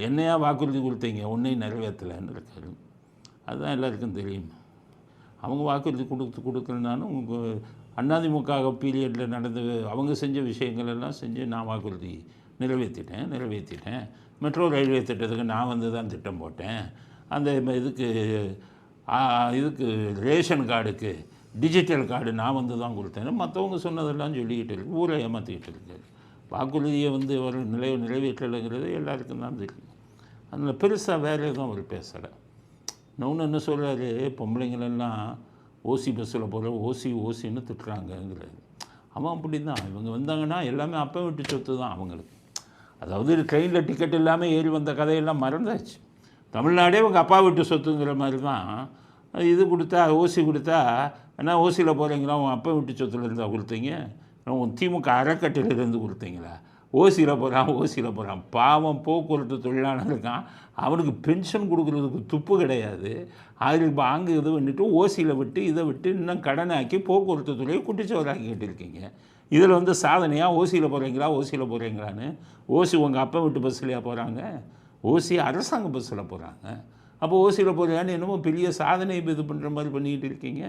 என்னையா வாக்குறுதி கொடுத்தீங்க ஒன்றையும் நிறைவேற்றலைன்னு இருக்காரு. அதுதான் எல்லாருக்கும் தெரியும். அவங்க வாக்குறுதி கொடுக்கலனாலும் அதிமுக பீரியடில் நடந்த அவங்க செஞ்ச விஷயங்கள் எல்லாம் செஞ்சு நான் வாக்குறுதி நிறைவேற்றிட்டேன். மெட்ரோ ரயில்வே திட்டத்துக்கு நான் வந்து தான் திட்டம் போட்டேன். அந்த இதுக்கு ரேஷன் கார்டுக்கு டிஜிட்டல் கார்டு நான் வந்து தான் கொடுத்தேன். மற்றவங்க சொன்னதெல்லாம் சொல்லிக்கிட்டு இருக்கு, ஊரை ஏமாற்றிக்கிட்டு இருக்காரு. வாக்குறுதியை வந்து அவர் நிறைவேற்றலைங்கிறது எல்லாருக்கும் தான் தெரியும். அதில் பெருசாக வேறு எதுவும் அவர் பேசலை. இன்னொன்று என்ன சொல்கிறாரு, பொம்பளைங்களெல்லாம் ஓசி பஸ்ஸில் போகிற ஓசின்னு திட்டுறாங்கங்கிறாரு. அவன் அப்படி தான். இவங்க வந்தாங்கன்னா எல்லாமே அப்போ விட்டு சொத்து தான் அவங்களுக்கு. அதாவது ட்ரெயினில் டிக்கெட் இல்லாமல் ஏறி வந்த கதையெல்லாம் மறந்தாச்சு. தமிழ்நாடே உங்கள் அப்பா வீட்டு சொத்துங்கிற மாதிரி தான். இது கொடுத்தா ஓசி கொடுத்தா ஏன்னா ஓசியில் போகிறீங்களா, உன் அப்பா வீட்டு சொத்துல இருந்தால் கொடுத்தீங்க, உன் திமுக அறக்கட்டையிலேருந்து கொடுத்தீங்களா? ஓசியில் போகிறான். பாவம் போக்குவரத்து தொழிலாளர் இருக்கான், அவனுக்கு பென்ஷன் கொடுக்குறதுக்கு துப்பு கிடையாது. அதில் அங்கே இது பண்ணிவிட்டு ஓசியில் விட்டு இதை விட்டு இன்னும் கடனாக்கி போக்குவரத்து துறையை குட்டிச்சவராக்கிட்டு இருக்கீங்க. இதில் வந்து சாதனையாக ஓசியில் போகிறீங்களான்னு. ஓசி உங்கள் அப்பா வீட்டு பஸ்ஸிலையா போகிறாங்க? ஓசி அரசாங்க பஸ்ஸில் போகிறாங்க. அப்போ ஓசியில் போகிறான்னு என்னமோ பெரிய சாதனை இது பண்ணுற மாதிரி பண்ணிக்கிட்டு இருக்கீங்க.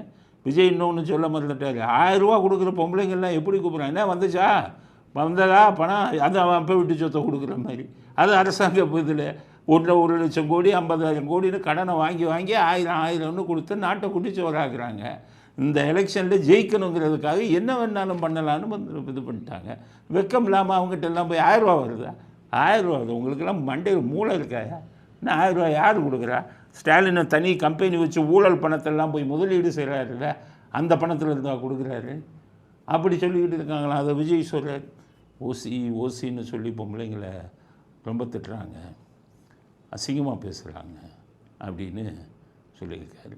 விஜய் இன்னொன்று சொல்ல மறந்துட்டார். 1000 ரூபா கொடுக்குற பொம்பளைங்கள்லாம் எப்படி கூப்பிட்றாங்க? என்ன வந்ததா பணம், அது அவன் அப்போ விட்டு சொத்தை கொடுக்குற மாதிரி. அது அரசாங்க இதில் 1,00,000 கோடி 50,000 கோடின்னு கடனை வாங்கி 1000 கொடுத்து நாட்டை குட்டிச்சோறாக்குறாங்க. இந்த எலெக்ஷனில் ஜெயிக்கணுங்கிறதுக்காக என்ன வேணாலும் பண்ணலான்னு இது பண்ணிட்டாங்க. வெக்கம் இல்லாமல் அவங்ககிட்ட எல்லாம் போய் 1000 ரூபா வருதா? 1000 ரூபா வருது. உங்களுக்கெல்லாம் மண்டையில் மூளை இருக்காயா? என்ன 1000 ரூபா யார் கொடுக்குறா? ஸ்டாலினை தனி கம்பெனி வச்சு ஊழல் பணத்தெல்லாம் போய் முதலீடு செய்கிறாருல்ல, அந்த பணத்தில் இருந்தால் கொடுக்குறாரு. அப்படி சொல்லிக்கிட்டு இருக்காங்களா? அதை விஜய் சொல்கிறார். ஓசின்னு சொல்லி பொம்பளைங்களை ரொம்ப திட்டுறாங்க, அசிங்கமாக பேசுகிறாங்க அப்படின்னு சொல்லியிருக்காரு.